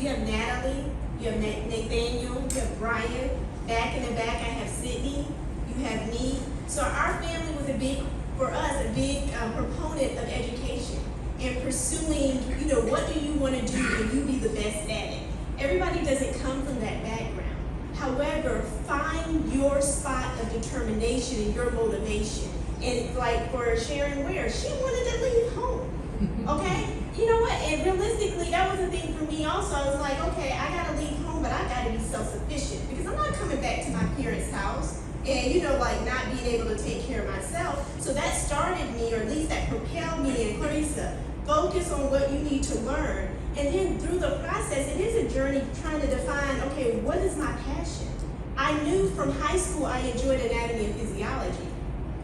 you have Natalie, you have Nathaniel, you have Brian. Back in the back, I have Sydney, you have me. So our family was a big proponent of education and pursuing, what do you want to do and you be the best at it. Everybody doesn't come from that background. However, find your spot of determination and your motivation. And like for Sharon Ware, she wanted to leave home, okay? You know what, and realistically, that was a thing for me also. I was like, okay, I gotta leave home, but I gotta be self-sufficient because I'm not coming back to my parents' house and, not being able to take care of myself. So that started me, or at least that propelled me and Clarissa, focus on what you need to learn. And then through the process, it is a journey trying to define, okay, what is my passion? I knew from high school I enjoyed anatomy and physiology.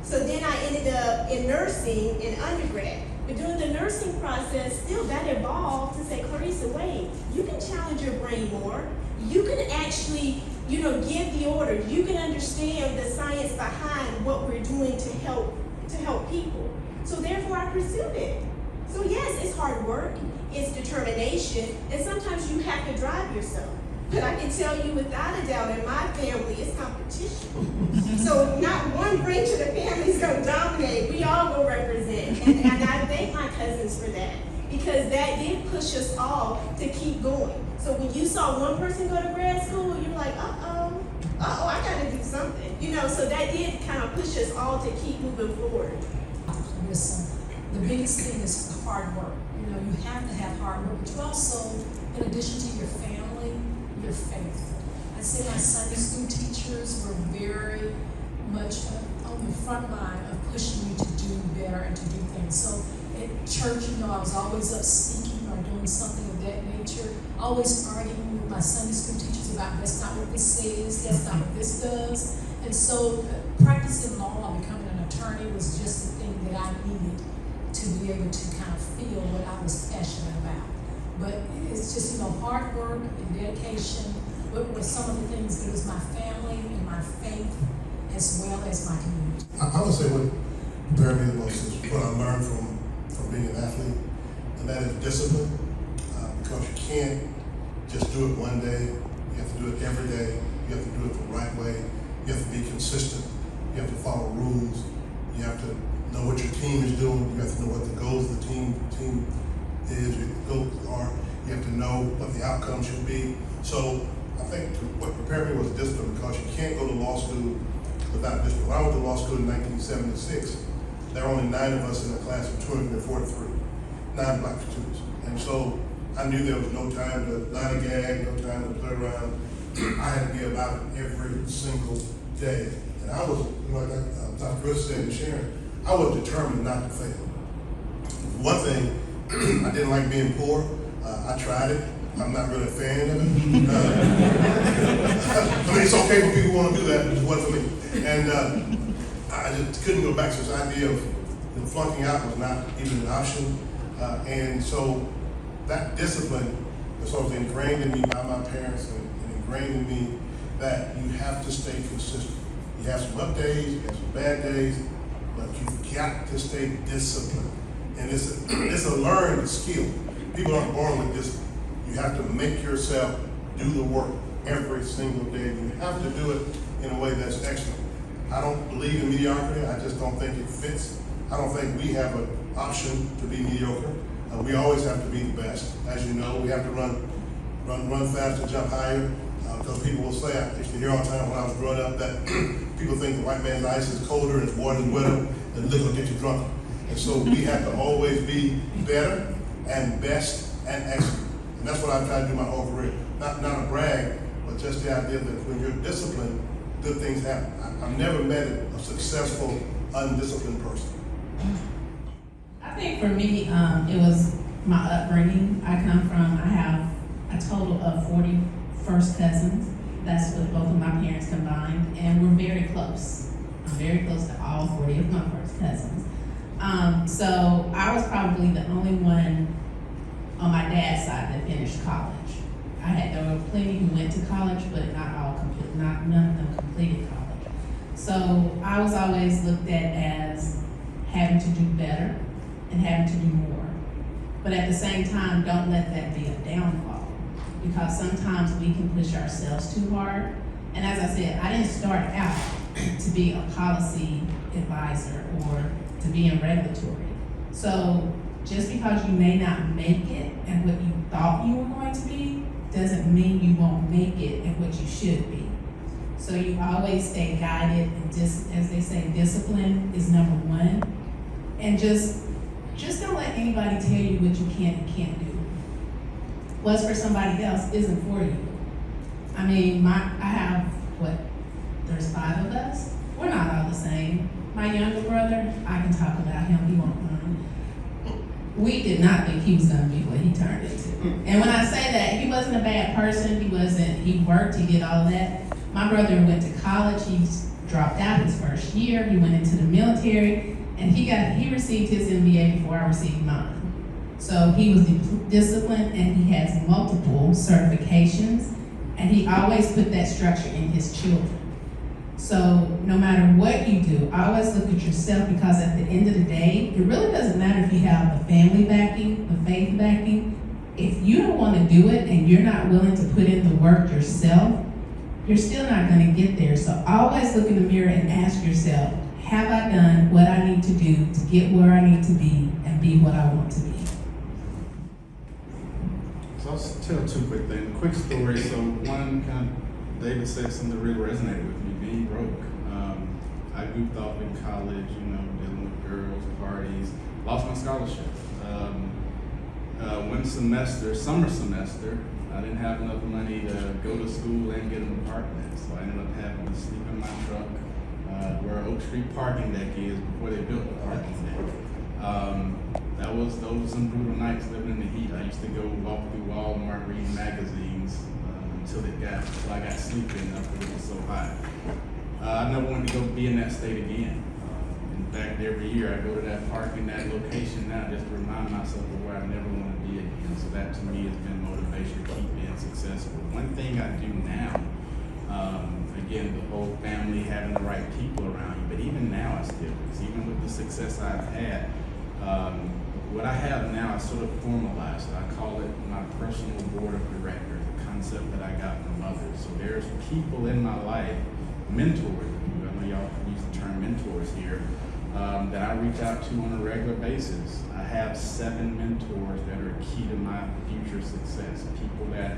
So then I ended up in nursing in undergrad. But during the nursing process, still that evolved to say, Clarissa, wait, you can challenge your brain more. You can actually, give the orders. You can understand the science behind what we're doing to help people. So therefore I pursued it. So yes, it's hard work, it's determination, and sometimes you have to drive yourself. But I can tell you without a doubt, in my family, it's competition. So not one branch of the family is going to dominate. We all go represent. And I thank my cousins for that, because that did push us all to keep going. So when you saw one person go to grad school, you're like, I got to do something. So that did kind of push us all to keep moving forward. Listen, the biggest thing is hard work. You have to have hard work, but you also, in addition to your family, your faith. I say my Sunday school teachers were very much on the front line of pushing me to do better and to do things. So at church, I was always up speaking or doing something of that nature, always arguing with my Sunday school teachers about that's not what this says, that's not what this does. And so practicing law and becoming an attorney was just the thing that I needed to be able to kind of feel what I was passionate about. But it's just, hard work and dedication with some of the things. It was my family and my faith as well as my community. I would say what prepared me the most is what I learned from being an athlete, and that is discipline. Because you can't just do it one day. You have to do it every day. You have to do it the right way. You have to be consistent. You have to follow rules. You have to know what your team is doing. You have to know what the goals of the team is, your goals are. You have to know what the outcome should be. So I think what prepared me was discipline, because you can't go to law school without discipline. When I went to law school in 1976, there were only 9 of us in a class of 243, 9 black students. And so I knew there was no time to line a gag, no time to play around. I had to be about it every single day. And I was, like Dr. Chris said and Sharon, I was determined not to fail. One thing, I didn't like being poor. I tried it. I'm not really a fan of it. I mean, it's okay for people who want to do that, but it wasn't for me. And I just couldn't go back to this idea of flunking out was not even an option. And so that discipline was sort of ingrained in me by my parents and ingrained in me that you have to stay consistent. You have some up days, you have some bad days, but you've got to stay disciplined. And it's a learned skill. People aren't born with discipline. You have to make yourself do the work every single day. You have to do it in a way that's excellent. I don't believe in mediocrity. I just don't think it fits. I don't think we have an option to be mediocre. We always have to be the best. As you know, we have to run fast and jump higher. Because people will say, I used to hear all the time when I was growing up that people think the white man's ice is colder and his water is wetter, and liquor will get you drunk. And so we have to always be better and best and excellent. And that's what I've tried to do my whole career. Not a brag, but just the idea that when you're disciplined, good things happen. I've never met a successful, undisciplined person. I think for me, it was my upbringing. I have a total of 40 first cousins. That's with both of my parents combined, and we're very close. I'm very close to all 40 of my first cousins. So I was probably the only one on my dad's side that finished college. There were plenty who went to college, but none of them completed college. So I was always looked at as having to do better and having to do more. But at the same time, don't let that be a downfall. because sometimes we can push ourselves too hard. And as I said, I didn't start out to be a policy advisor or to be in regulatory. So just because you may not make it at what you thought you were going to be, doesn't mean you won't make it at what you should be. So you always stay guided, and just as they say, discipline is number one. And just don't let anybody tell you what you can and can't do. What's for somebody else isn't for you. I mean, I have, there's 5 of us. We're not all the same. My younger brother, I can talk about him, he won't mind. We did not think he was gonna be what he turned into. And when I say that, he wasn't a bad person, he worked, he did all of that. My brother went to college, he dropped out his first year, he went into the military, and he received his MBA before I received mine. So he was disciplined, and he has multiple certifications, and he always put that structure in his children. So no matter what you do, always look at yourself, because at the end of the day, it really doesn't matter if you have the family backing, the faith backing. If you don't want to do it and you're not willing to put in the work yourself, you're still not going to get there. So always look in the mirror and ask yourself, have I done what I need to do to get where I need to be and be what I want to be? So I'll tell 2 quick things. Quick story. So one, David said something that really resonated with me, being broke. I goofed off in college, dealing with girls, parties, lost my scholarship. One semester, summer semester, I didn't have enough money to go to school and get an apartment. So I ended up having to sleep in my truck where Oak Street parking deck is before they built the parking deck. Those were some brutal nights living in the heat. I used to go walk through Walmart reading magazines until I got sleepy enough because it was so hot. I never wanted to go be in that state again. In fact, every year I go to that park in that location now just to remind myself of where I never want to be again. So that to me has been motivation to keep being successful. One thing I do now, again, the whole family, having the right people around you, but even now I still, because even with the success I've had, what I have now I sort of formalized. I call it my personal board of directors, a concept that I got from others. So there's people in my life, mentors, I know y'all use the term mentors here, that I reach out to on a regular basis. I have 7 mentors that are key to my future success. People that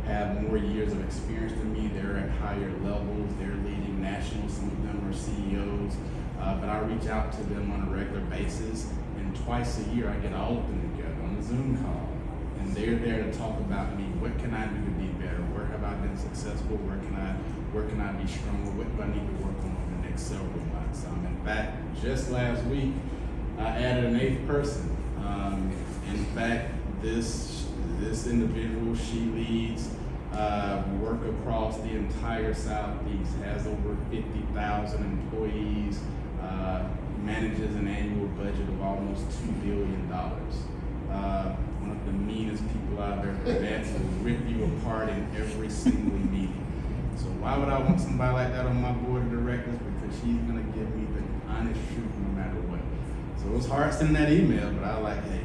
have more years of experience than me. They're at higher levels. They're leading national. Some of them are CEOs. But I reach out to them on a regular basis. And twice a year, I get all of them together on a Zoom call. And they're there to talk about me. What can I do to be better? Where have I been successful? Where can I be stronger? What do I need to work on over the next several months? In fact, just last week, I added an 8th person. In fact, this individual, she leads work across the entire Southeast, has over 50,000 employees, manages an annual budget of almost $2 billion. One of the meanest people I've ever met, will rip you apart in every single meeting. So why would I want somebody like that on my board of directors? Because she's gonna give me the honest truth no matter what. So it was hard sending that email, but I was like, hey,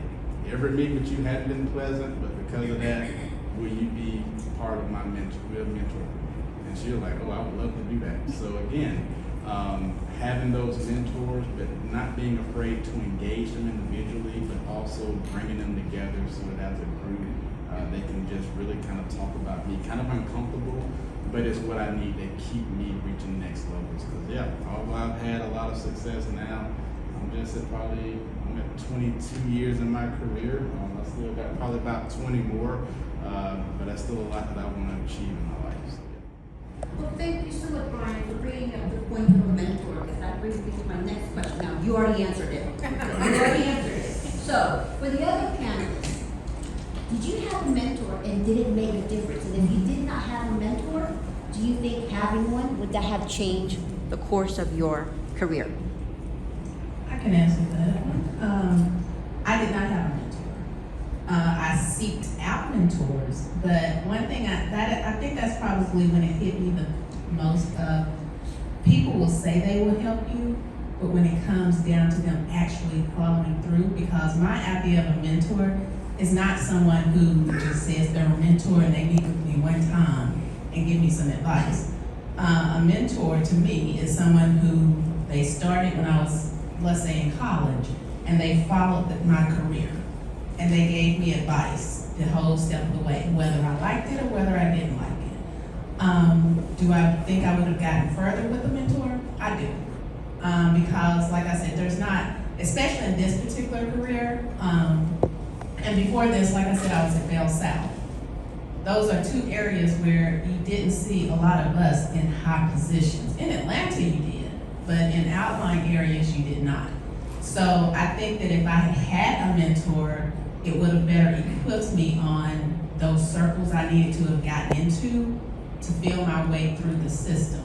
every meeting with you hadn't been pleasant, but because of that, will you be part of my mentor? And she was like, oh, I would love to do that. So again, having those mentors, but not being afraid to engage them individually, but also bringing them together so that as a group, they can just really kind of talk about me, kind of uncomfortable, but it's what I need to keep me reaching next levels. Because yeah, although I've had a lot of success now, I'm at 22 years in my career. I still got probably about 20 more, but that's still a lot that I want to achieve in my life. So, yeah. Well, thank you so much, Brian, for bringing up the point of a mentor, because that brings me to my next question. Now, you already answered it. So, for the other panelists, did you have a mentor and did it make a difference? And if you did not have a mentor, do you think having one, would that have changed the course of your career? I can answer that one. I did not have a mentor. I seeked out mentors, but one thing I think that's probably when it hit me the most. People will say they will help you, but when it comes down to them actually following through, because my idea of a mentor is not someone who just says they're a mentor and they meet with me one time and give me some advice. A mentor to me is someone who they started when I was, let's say, in college, and they followed my career, and they gave me advice the whole step of the way, whether I liked it or whether I didn't like it. Do I think I would have gotten further with a mentor? I do. Because, like I said, there's not, especially in this particular career, and before this, like I said, I was at Bell South. Those are two areas where you didn't see a lot of us in high positions. In Atlanta, you did, but in outlying areas, you did not. So I think that if I had a mentor, it would have better equipped me on those circles I needed to have gotten into to feel my way through the system.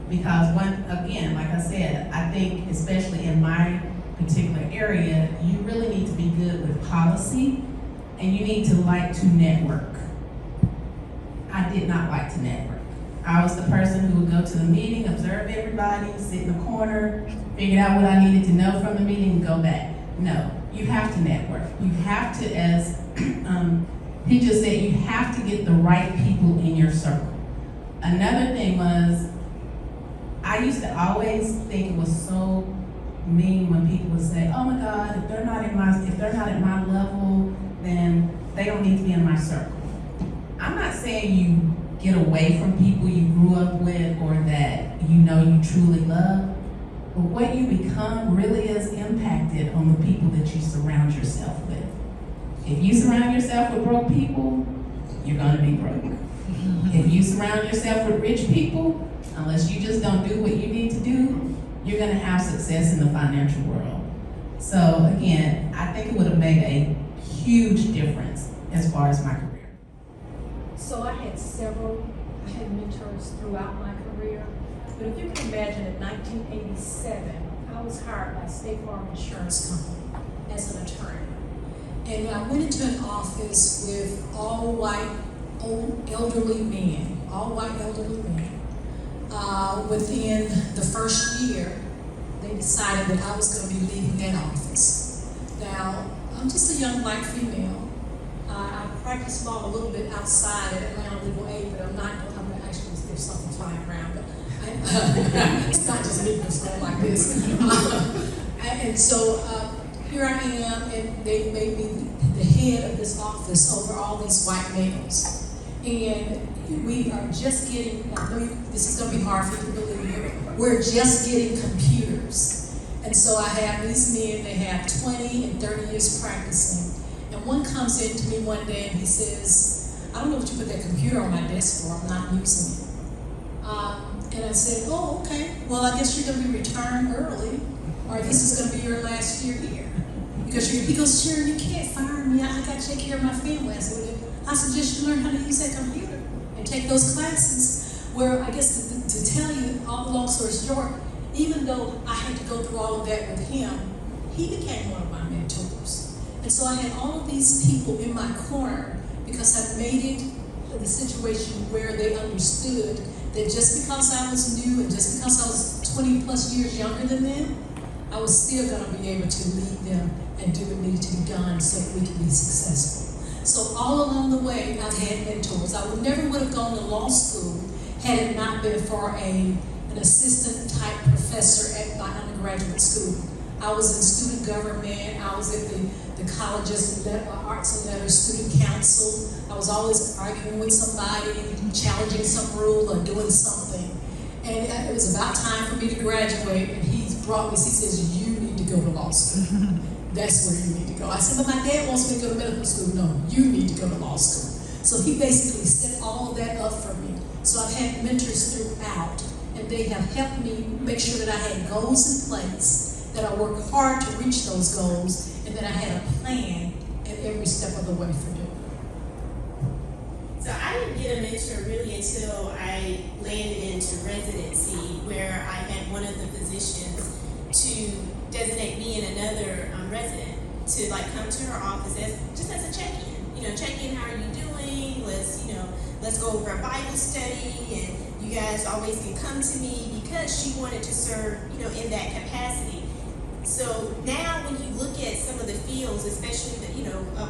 Because again, like I said, I think especially in my particular area, you really need to be good with policy, and you need to like to network. I did not like to network. I was the person who would go to the meeting, observe everybody, sit in the corner, figure out what I needed to know from the meeting, and go back. No, you have to network. You have to, as he just said, you have to get the right people in your circle. Another thing was, I used to always think it was so mean when people would say, "Oh my God, if they're not at my level, then they don't need to be in my circle." I'm not saying you get away from people you grew up with or that you know you truly love, but what you become really is impacted on the people that you surround yourself with. If you surround yourself with broke people, you're gonna be broke. If you surround yourself with rich people, unless you just don't do what you need to do, you're gonna have success in the financial world. So again, I think it would have made a huge difference as far as my career. So I had mentors throughout my career, but if you can imagine in 1987, I was hired by State Farm Insurance Company as an attorney. And I went into an office with all white elderly men. Within the first year, they decided that I was going to be leaving that office. Now, I'm just a young black female. I practice law a little bit outside at Atlanta Legal Aid, but I'm actually, there's something flying around, but it's not just me that's going like this. And so here I am, and they made me the head of this office over all these white males. And we are just getting, I know this is going to be hard for you to believe here, we're just getting computers. And so I have these men, they have 20 and 30 years practicing. And one comes in to me one day and he says, "I don't know what you put that computer on my desk for, I'm not using it." And I said, "Oh, okay, well, I guess you're going to be returned early, or this is going to be your last year here." He goes, "Sharon, you can't fire me, I got to take care of my family." I said, "Well, I suggest you learn how to use that computer and take those classes," where I guess to tell you all the long story short, even though I had to go through all of that with him, he became one of my mentors. And so I had all of these people in my corner because I made it the situation where they understood that just because I was new and just because I was 20 plus years younger than them, I was still going to be able to lead them and do what needed to be done so that we could be successful. So all along the way, I've had mentors. I never would have gone to law school had it not been for an assistant type professor at my undergraduate school. I was in student government. I was at the college's arts and letters student council. I was always arguing with somebody, challenging some rule or doing something. And it was about time for me to graduate, and he says, "You need to go to law school." That's where you need to go. I said, "But my dad wants me to go to medical school." "No, you need to go to law school." So he basically set all of that up for me. So I've had mentors throughout, and they have helped me make sure that I had goals in place, that I worked hard to reach those goals, and that I had a plan at every step of the way for doing it. So I didn't get a mentor really until I landed into residency, where I had one of the physicians to designate me and another resident to come to her office just as a check-in. Check in, how are you doing? Let's go over a Bible study, and you guys always can come to me, because she wanted to serve, in that capacity. So now when you look at some of the fields fields, especially the,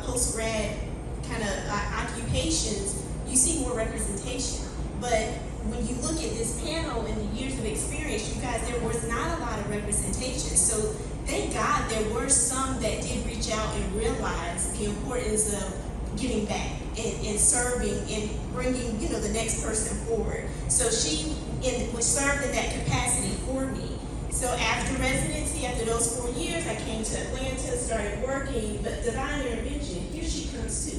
post-grad kind of occupations, you see more representation. But when you look at this panel and the years of experience, you guys, there was not a lot of representation. So thank God there were some that did reach out and realize the importance of giving back and serving and bringing, the next person forward. So she was served in that capacity for me. So after residency, after those 4 years, I came to Atlanta, started working, but divine intervention, here she comes too.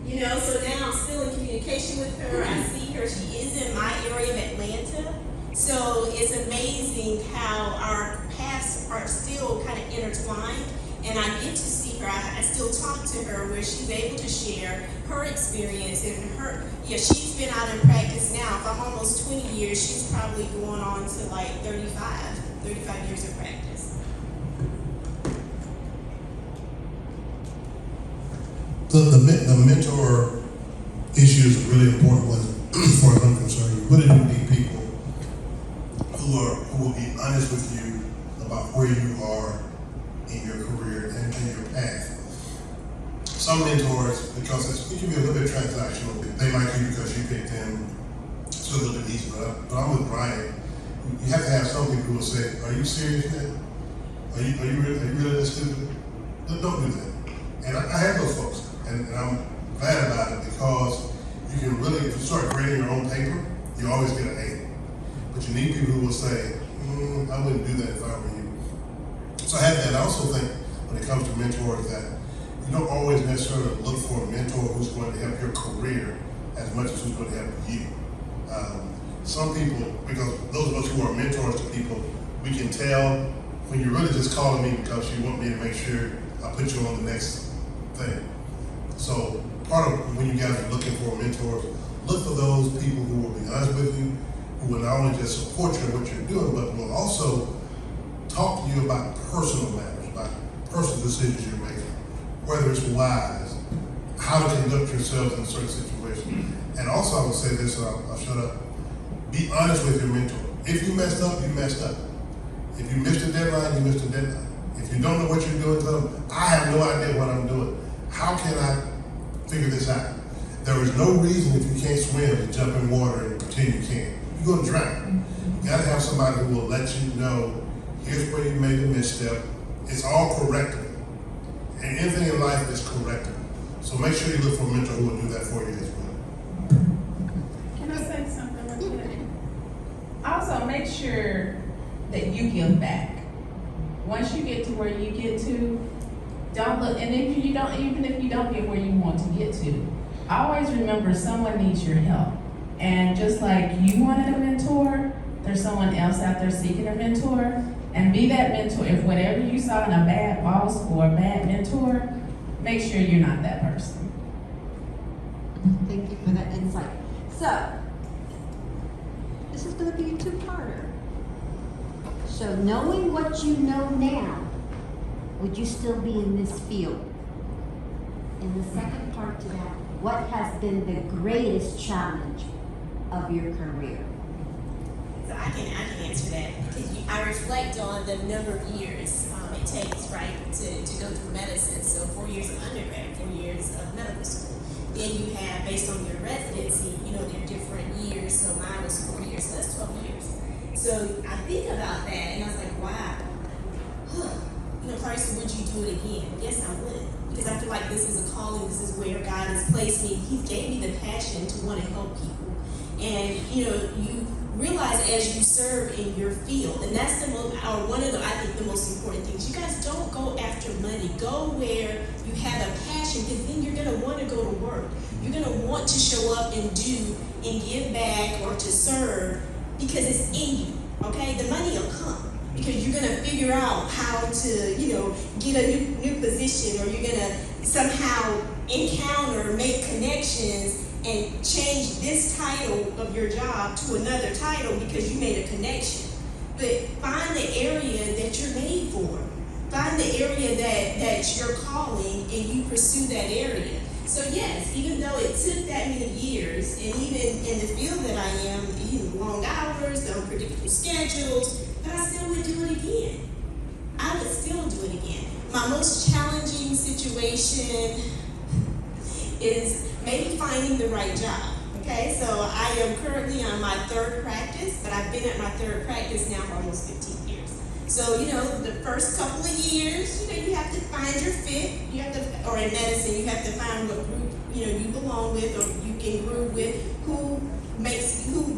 So now I'm still in communication with her. I see her. She is in my area of Atlanta. So it's amazing how our paths are still kind of intertwined, and I get to see her. I still talk to her where she's able to share her experience and she's been out in practice now. If I'm almost 20 years, she's probably going on to like 35 years of practice. The mentor issue is a really important one as far as I'm concerned. You really do need people who will be honest with you about where you are in your career and in your path. Some mentors, because it can be a little bit transactional, they like you because you picked them, so a little bit easy. But I'm with Brian. You have to have some people who will say, "Are you serious, man? Are you really that stupid?" Don't do that. And I have those folks, and I'm glad about it because you can really, if you start grading your own paper, you always get an A. But you need people who will say, I wouldn't do that if I were you. So I have that. I also think when it comes to mentors that you don't always necessarily look for a mentor who's going to help your career as much as who's going to help you. Some people, because those of us who are mentors to people, we can tell when you're really just calling me because you want me to make sure I put you on the next thing. So part of when you guys are looking for mentors, look for those people who will be honest with you, who will not only just support you in what you're doing, but will also talk to you about personal matters, about personal decisions you're making, whether it's wise, how to conduct yourselves in certain situations. And also I would say this, and I'll shut up. Be honest with your mentor. If you messed up, you messed up. If you missed a deadline, you missed a deadline. If you don't know what you're doing, tell them, I have no idea what I'm doing. How can I figure this out? There is no reason if you can't swim to jump in water and pretend you can. You're going to drown. You got to have somebody who will let you know, here's where you made a misstep. It's all correctable. And anything in life is correctable. So make sure you look for a mentor who will do that for you as well. Can I say something real quick? Also, make sure that you give back. Once you get to where you get to, don't look, and if you don't, even if you don't get where you want to get to, always remember someone needs your help. And just like you wanted a mentor, there's someone else out there seeking a mentor, and be that mentor. If whatever you saw in a bad boss or a bad mentor, make sure you're not that person. Thank you for that insight. So, this is going to be a two-parter. So, knowing what you know now, would you still be in this field? And the second part to that, what has been the greatest challenge of your career? So I can answer that because I reflect on the number of years it takes, right, to go through medicine. So 4 years of undergrad, 4 years of medical school. Then you have, based on your residency, there are different years. So mine was 4 years, so that's 12 years. So I think about that and I was like, wow, Clarissa, would you do it again? Yes, I would. Because I feel like this is a calling, this is where God has placed me. He gave me the passion to want to help people. And, you realize as you serve in your field, and that's one of the, I think, the most important things. You guys don't go after money. Go where you have a passion, because then you're going to want to go to work. You're going to want to show up and do and give back or to serve because it's in you, okay? The money will come because you're going to figure out how to, get a new position, or you're going to somehow encounter, make connections, and change this title of your job to another title because you made a connection. But find the area that you're made for. Find the area that you're calling and you pursue that area. So yes, even though it took that many years, and even in the field that I am, long hours, the unpredictable schedules, but I still would do it again. I would still do it again. My most challenging situation is maybe finding the right job. Okay, so I am currently on my third practice, but I've been at my third practice now for almost 15 years. So, the first couple of years, you have to find your fit. You have to, or in medicine, you have to find what group, you belong with, or you can groove with, who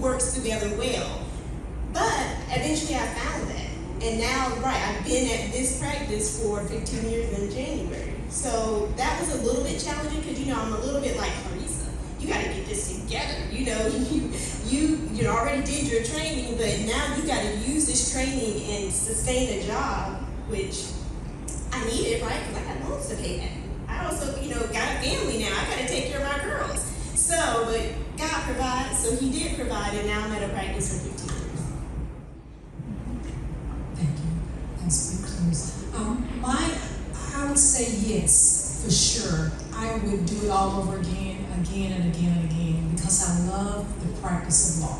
works together well. But eventually I found that. And now, I've been at this practice for 15 years in January. So that was a little bit challenging because, I'm a little bit like Clarissa. You got to get this together. You already did your training, but now you got to use this training and sustain a job, which I needed, right? Because I got loans to pay back. I also, got a family now. I got to take care of my girls. So, but God provides, so He did provide, and now I'm at a practice for 15 years. Thank you. Thanks for I would say yes, for sure. I would do it all over again and again, because I love the practice of law.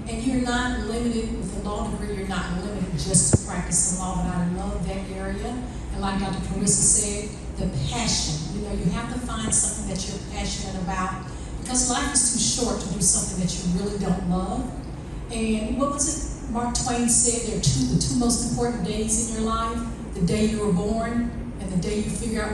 And you're not limited with a law degree, you're not limited just to practicing law, but I love that area. And like Dr. Carissa said, the passion. You have to find something that you're passionate about, because life is too short to do something that you really don't love. And what was it Mark Twain said? There are the two most important days in your life: the day you were born and the day you figure out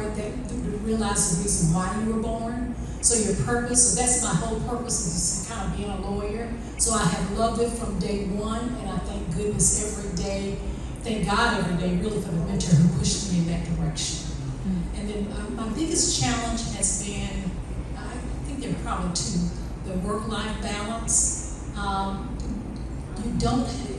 realize the reason why you were born. So your purpose, so that's my whole purpose, is kind of being a lawyer. So I have loved it from day one, and I thank goodness every day, thank God every day, really, for the mentor who pushed me in that direction. And then my biggest challenge has been, I think there are probably two: the work-life balance.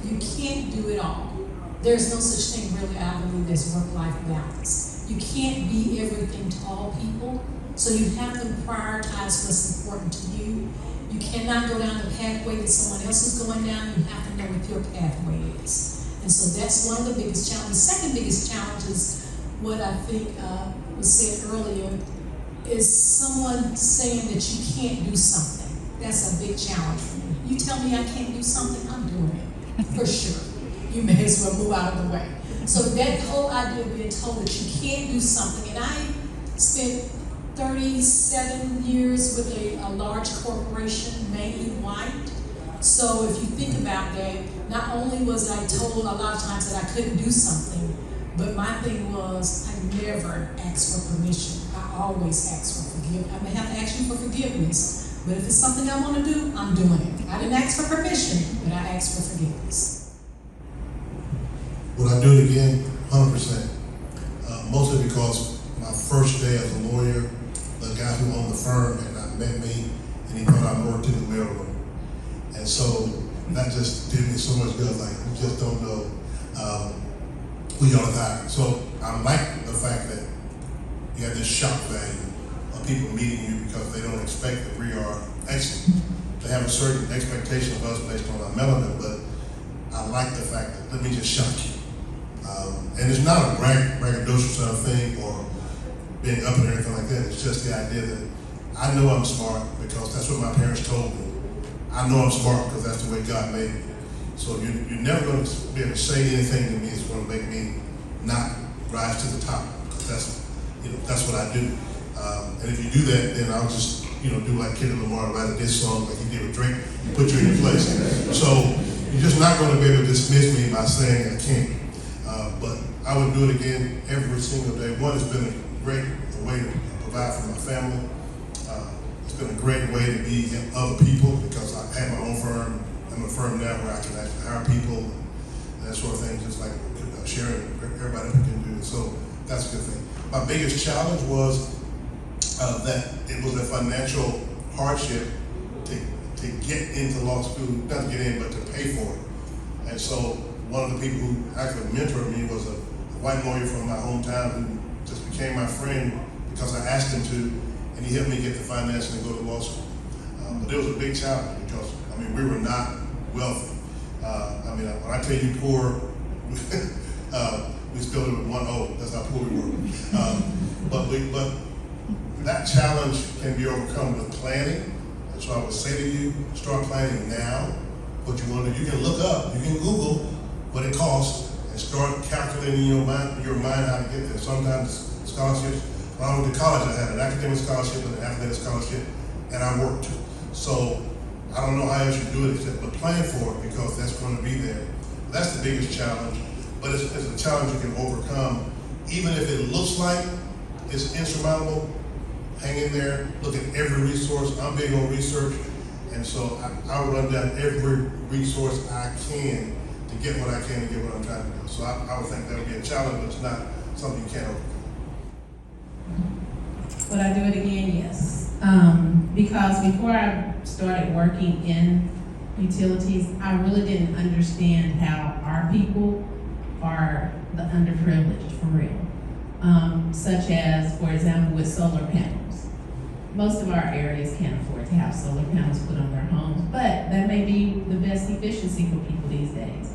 You can't do it all. There's no such thing really, I believe, as work-life balance. You can't be everything to all people, so you have to prioritize what's important to you. You cannot go down the pathway that someone else is going down. You have to know what your pathway is. And so that's one of the biggest challenges. The second biggest challenge is what I think was said earlier, is someone saying that you can't do something. That's a big challenge for me. You tell me I can't do something, I'm doing it, for sure. You may as well move out of the way. So that whole idea of being told that you can't do something, and I spent 37 years with a large corporation, mainly white. So if you think about that, not only was I told a lot of times that I couldn't do something, but my thing was I never asked for permission. I always asked for forgiveness. I may have to ask you for forgiveness, but if it's something I want to do, I'm doing it. I didn't ask for permission, but I asked for forgiveness. Would I do it again? 100%. Mostly because my first day as a lawyer, the guy who owned the firm had not met me, and he thought I worked in the mailroom. And so that just did me so much good. Like, you just don't know who y'all hired. So I like the fact that you have this shock value of people meeting you because they don't expect that we are excellent. They have a certain expectation of us based on our melanin, but I like the fact that let me just shock you. And it's not a braggadocious sort of thing or being up or anything like that. It's just the idea that I know I'm smart because that's what my parents told me. I know I'm smart because that's the way God made me. So you're never going to be able to say anything to me that's going to make me not rise to the top, because that's what I do. And if you do that, then I'll just do like Kendrick Lamar, write a diss song like he did with Drake, and put you in your place. So you're just not going to be able to dismiss me by saying I can't. But I would do it again every single day. One, it's been a great way to provide for my family. It's been a great way to be in other people because I have my own firm. I'm a firm now where I can actually hire people and that sort of thing, just like sharing everybody who can do it. So that's a good thing. My biggest challenge was that it was a financial hardship to get into law school, not to get in, but to pay for it. And so one of the people who actually mentored me was a white lawyer from my hometown who just became my friend because I asked him to, and he helped me get the financing to go to law school. But it was a big challenge because, we were not wealthy. When I tell you poor, we still live with one O. That's how poor we were. But that challenge can be overcome with planning. And so I would say to you, start planning now what you want to do. You can look up, you can Google what it costs, and start calculating in your mind how to get there. Sometimes scholarships, when I went to college, I had an academic scholarship and an athletic scholarship, and I worked too. So I don't know how else you do it except but plan for it, because that's going to be there. That's the biggest challenge, but it's a challenge you can overcome. Even if it looks like it's insurmountable, hang in there, look at every resource. I'm big on research, and so I run down every resource I can to get what I can to get what I'm trying to do. So I would think that would be a challenge, but it's not something you can't overcome. Would I do it again? Yes. Because before I started working in utilities, I really didn't understand how our people are the underprivileged for real. Such as, for example, with solar panels. Most of our areas can't afford to have solar panels put on their homes, but that may be the best efficiency for people these days.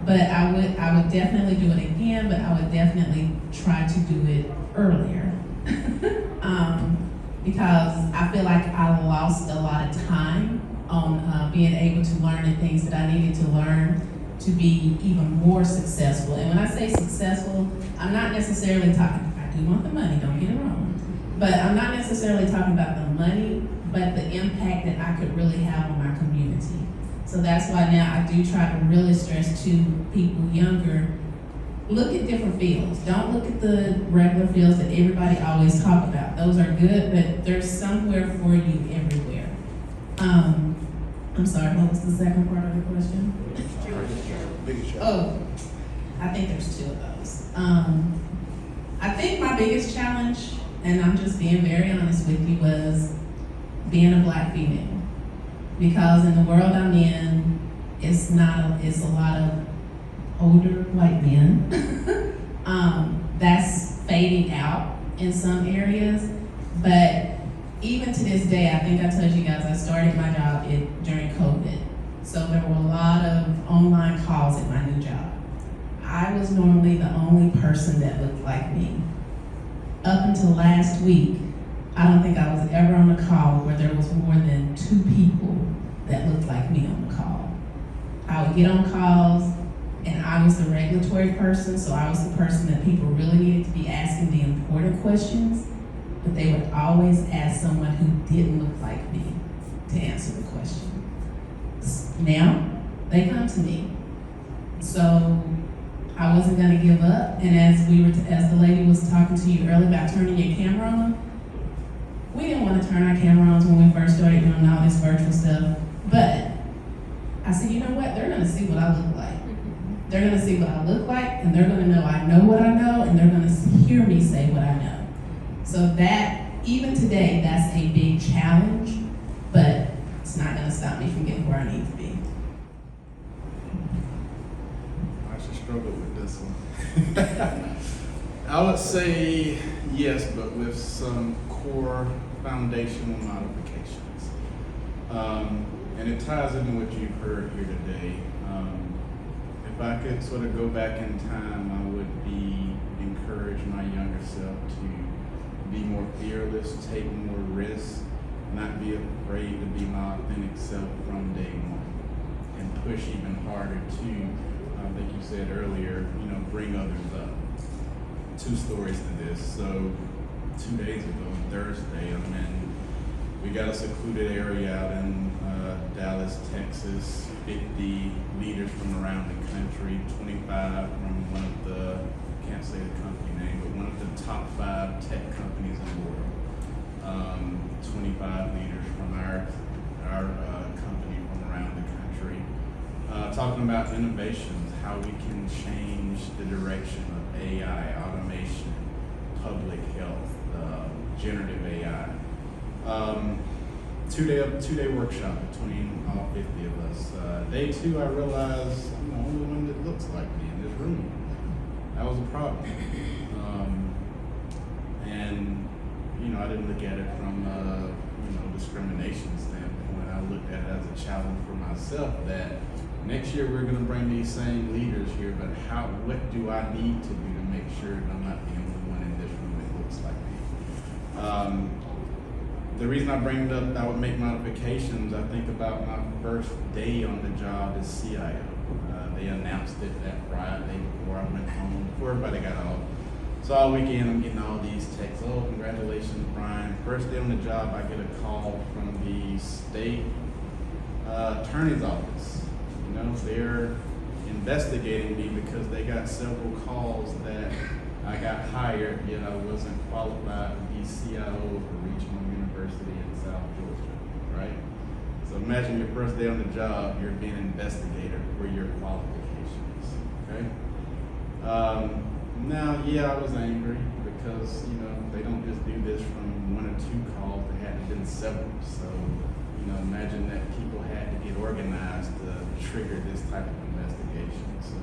But I would definitely do it again, but I would definitely try to do it earlier. Because I feel like I lost a lot of time on being able to learn the things that I needed to learn to be even more successful. And when I say successful, I'm not necessarily talking, I do want the money, don't get it wrong. But I'm not necessarily talking about the money, but the impact that I could really have on my community. So that's why now I do try to really stress to people younger, look at different fields. Don't look at the regular fields that everybody always talk about. Those are good, but there's somewhere for you everywhere. I'm sorry, what was the second part of the question? Oh, I think there's two of those. I think my biggest challenge, and I'm just being very honest with you, was being a Black female. Because in the world I'm in, it's a lot of older white men. That's fading out in some areas, but even to this day, I think I told you guys I started my job during COVID. So there were a lot of online calls at my new job. I was normally the only person that looked like me. Up until last week, I don't think I was ever on a call where there was more than 2 people that looked like me on the call. I would get on calls, and I was the regulatory person, so I was the person that people really needed to be asking the important questions, but they would always ask someone who didn't look like me to answer the question. Now, they come to me. So I wasn't gonna give up, and as the lady was talking to you earlier about turning your camera on, we didn't want to turn our camera on when we first started doing all this virtual stuff, but I said, you know what, they're gonna see what I look like. They're gonna see what I look like, and they're gonna know I know what I know, and they're gonna hear me say what I know. So that, even today, that's a big challenge, but it's not gonna stop me from getting where I need to be. I should struggle with this one. I would say yes, but with some core foundational modifications. And it ties into what you've heard here today. If I could sort of go back in time, I would encourage my younger self to be more fearless, take more risks, not be afraid to be my authentic self from day one, and push even harder to, I think you said earlier, bring others up. 2 stories to this. So 2 days ago, Thursday, we got a secluded area out in Dallas, Texas, 50 leaders from around the country, 25 from one of the, can't say the company name, but one of the top 5 tech companies in the world. 25 leaders from our company from around the country, talking about innovations, how we can change the direction of AI, automation, public health, generative AI. 2-day workshop between all 50 of us. Day 2, I realized I'm the only one that looks like me in this room. That was a problem. And I didn't look at it from discrimination standpoint. I looked at it as a challenge for myself that next year we're going to bring these same leaders here, but what do I need to do to make sure that I'm not the only one in this room that looks like me? The reason I bring it up, I would make modifications. I think about my first day on the job as CIO. They announced it that Friday before I went home, before everybody got off. So all weekend I'm getting all these texts. Oh, congratulations, Brian. First day on the job, I get a call from the state attorney's office. You know, they're investigating me because they got several calls that I got hired, yet I wasn't qualified to be CIO of a regional university in South Georgia, right? So imagine your first day on the job, you're being investigated for your qualifications, okay? Now, yeah, I was angry because, you know, they don't just do this from 1 or 2 calls, there had been several. So, you know, imagine that people had to get organized to trigger this type of investigation. So,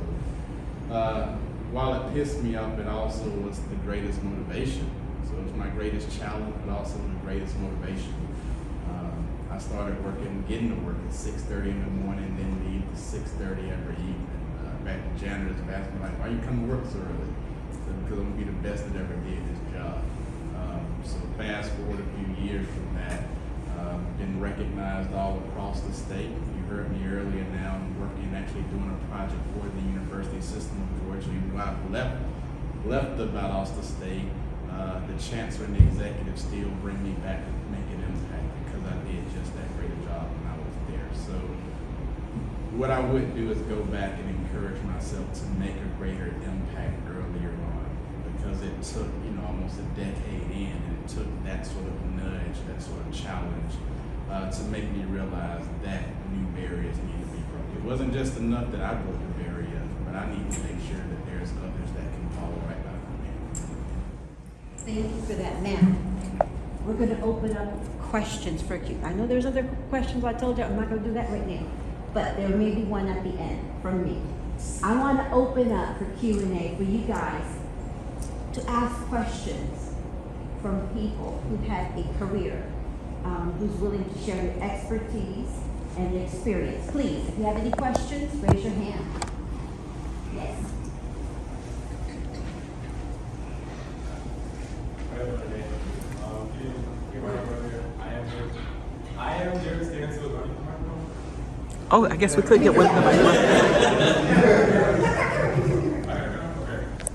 while it pissed me off, it also was the greatest motivation. So it was my greatest challenge, but also the greatest motivation. I started getting to work at 6:30 in the morning, then leave at 6:30 every evening. Back to janitors have asked me, like, why you come to work so early? So because I'm gonna be the best that ever did this job. So fast forward a few years from that, been recognized all across the state. You heard me earlier now, I'm working, actually doing a project for the university system of Georgia. Even though I've left the Valdosta State, the chancellor and the executive still bring me back to make an impact because I did just that great a job when I was there. So what I would do is go back and encourage myself to make a greater impact earlier on, because it took, you know, almost a decade in, and it took that sort of nudge, that sort of challenge to make me realize that new barriers need to be broken. It wasn't just enough that I broke the barrier, but I need to make sure that there's others that can follow right behind me. Thank you for that. Now, we're going to open up questions for Q. I know there's other questions. I told you I'm not going to do that right now, but there may be one at the end from me. I want to open up for Q&A for you guys to ask questions from people who have a career, who's willing to share your expertise and your experience. Please, if you have any questions, raise your hand. Yes. I am Jared Stansfield. Oh, I guess we could get one.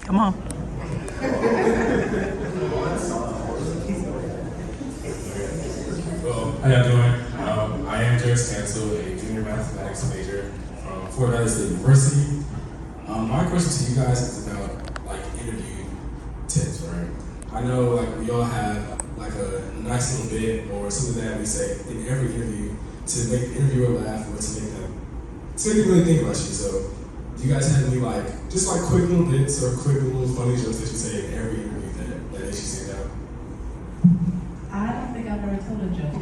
Come on. Well, how y'all doing? I am Jared Stansfield, a junior mathematics major from Fort Valley State University. My question to you guys is about like interview tips, right? I know like we all have like a nice little bit or something that we say in every interview to make the interviewer laugh or to make them really think about you. So do you guys have any like just like quick little bits or quick little funny jokes that you say in every interview that makes you stand out? I don't think I've ever told a joke.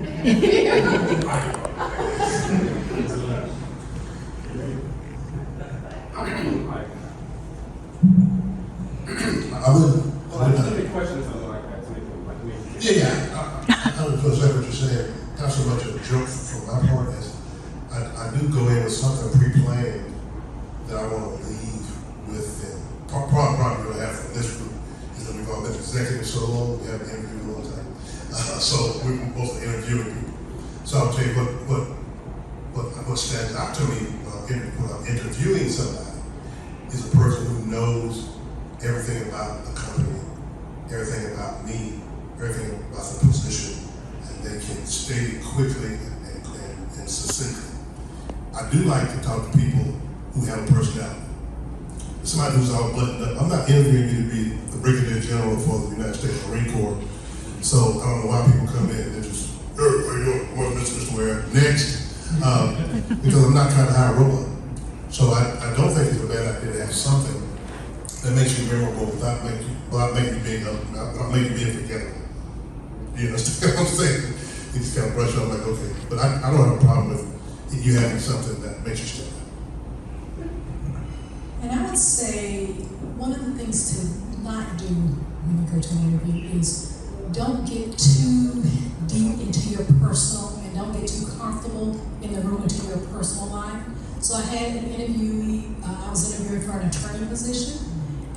Questions like that to me. I would feel like what you're saying, not so much a joke from my part as I do go in with something pre-planned that I want to leave with them. Probably what I have from this group is that we've all been executives so long, we haven't interviewed a long time. So we're both interviewing people. So I'll tell you what stands out to me when I'm interviewing somebody is a person who knows everything about the company, everything about me, everything about the position, and they can state it quickly and succinctly. I do like to talk to people who have a personality. Somebody who's all buttoned up. I'm not interviewing you to be the Brigadier General for the United States Marine Corps, so I don't know why people come in and they're just, what are you doing? What is Mr. Ware? Next. Because I'm not trying to hire a robot. So I don't think it's a bad idea to have something that makes you memorable without making you being forgettable. You understand what I'm saying? You just kind of brush off like, okay. But I don't have a problem with you having something that makes you stand out. And I would say one of the things to not do when you go to an interview is don't get too deep into your personal and don't get too comfortable in the room into your personal life. So I had an interviewee, I was interviewing for an attorney position,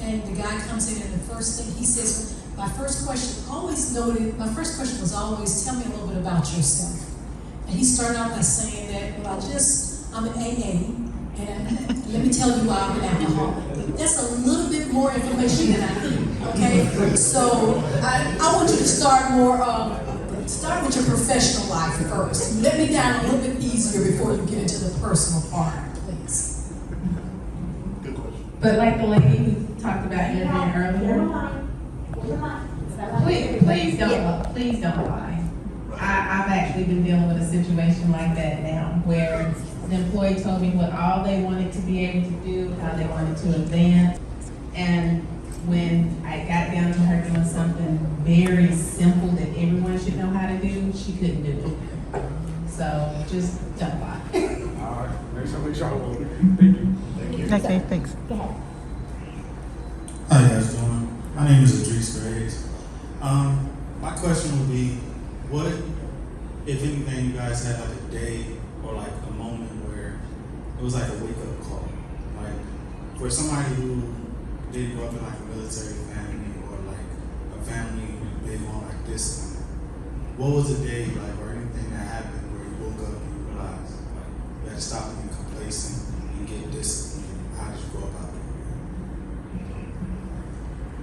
and the guy comes in and the first thing he says, my first question was always, tell me a little bit about yourself. And he started out by saying that, well, I'm an AA, And let me tell you why I'm an alcoholic. That's a little bit more information than I need, okay? So I want you to start start with your professional life first. Let me down a little bit easier before you get into the personal part, please. Good question. But like the lady who talked about your event earlier, please don't lie. I've actually been dealing with a situation like that now, where the employee told me what all they wanted to be able to do, how they wanted to advance, and when I got down to her doing something very simple that everyone should know how to do, she couldn't do it. So just don't lie. All right, next time we try to thank you. Thank you. Okay, thanks. How you guys doing? My name is Idris Graves. My question would be, what, if anything, you guys had like a day or like a moment where it was like a wake-up call? Like, for somebody who didn't grow up in like a military family or like a family big on like discipline, what was a day like or anything that happened where you woke up and you realized like you had to stop being complacent and get disciplined? How did you go about it?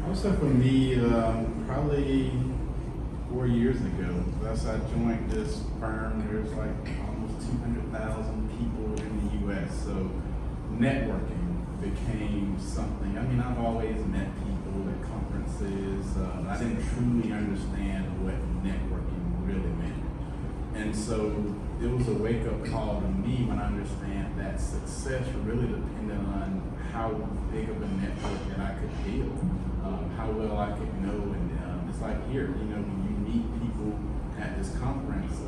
I would say for me, probably 4 years ago, as I joined this firm, there's like almost 200,000 people in the U.S. So networking became something. I mean, I've always met people at conferences. I didn't truly understand what networking really meant. And so it was a wake-up call to me when I understand that success really depended on how big of a network that I could build, how well I could know. And it's like here, you know, when you meet people at this conference,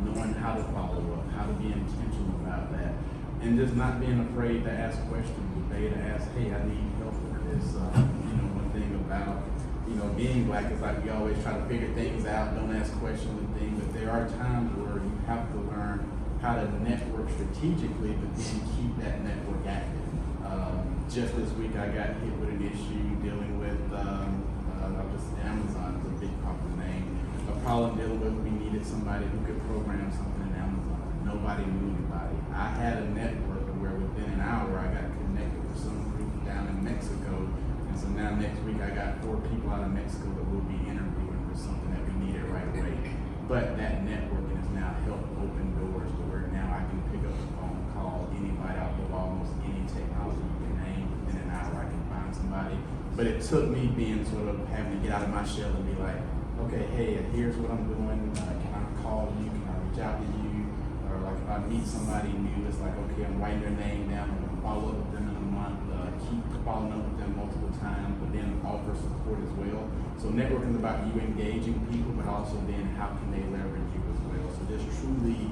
knowing how to follow up, how to be intentional about that, and just not being afraid to ask questions, to ask, hey, I need help with this. You know, one thing about, you know, being black is like we always try to figure things out, don't ask questions and things, but there are times where you have to learn how to network strategically, but then keep that network active. Just this week I got hit with an issue dealing with, Amazon is a big popular name. A problem dealing with, we needed somebody who could program something in Amazon. Nobody knew anybody. I had a network where within an hour I got connected with some group down in Mexico. And so now next week I got 4 people out of Mexico that will be interviewing for something that we needed right away. But that networking has now helped open doors to where now I can pick up the phone, call anybody out of almost any technology you can name. Within an hour I can find somebody. But it took me being sort of having to get out of my shell and be like, okay, hey, here's what I'm doing. Can I call you? Can I reach out to you? Or like if I meet somebody new, it's like, okay, I'm writing their name down. I'm gonna follow up with them in a month. Keep following up with them multiple times, but then offer support as well. So networking is about you engaging people, but also then how can they leverage you as well. So just truly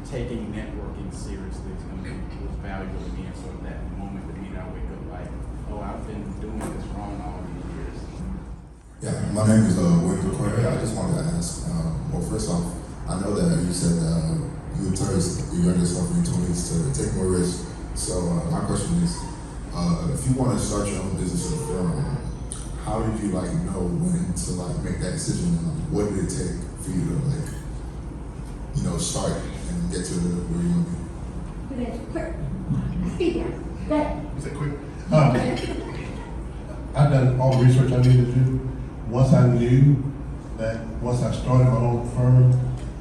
taking networking seriously is going to be was valuable to me. And sort of that moment that I wake up like, oh, I've been doing this wrong all these years. Yeah, my name is William Correa. I just wanted to ask, well, first off, I know that you said you would tell your younger self in your 20s to take more risks. So my question is, if you want to start your own business or firm, how did you like know when to like make that decision? What did it take for you to like, you know, start and get to where you want to be? Quick. Speak now. Go ahead. You said quick. I've done all the research I needed to do. Once I knew that once I started my own firm,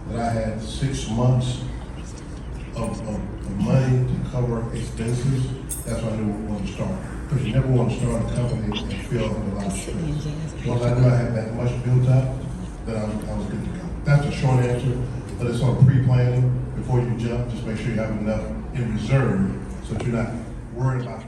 that I had 6 months of money to cover expenses, that's when I knew I wanted to start. Because you never want to start a company and feel under a lot of stress. Once I knew I had that much built up, then I was good to go. That's a short answer, but it's sort of pre-planning before you jump. Just make sure you have enough in reserve so that you're not worried about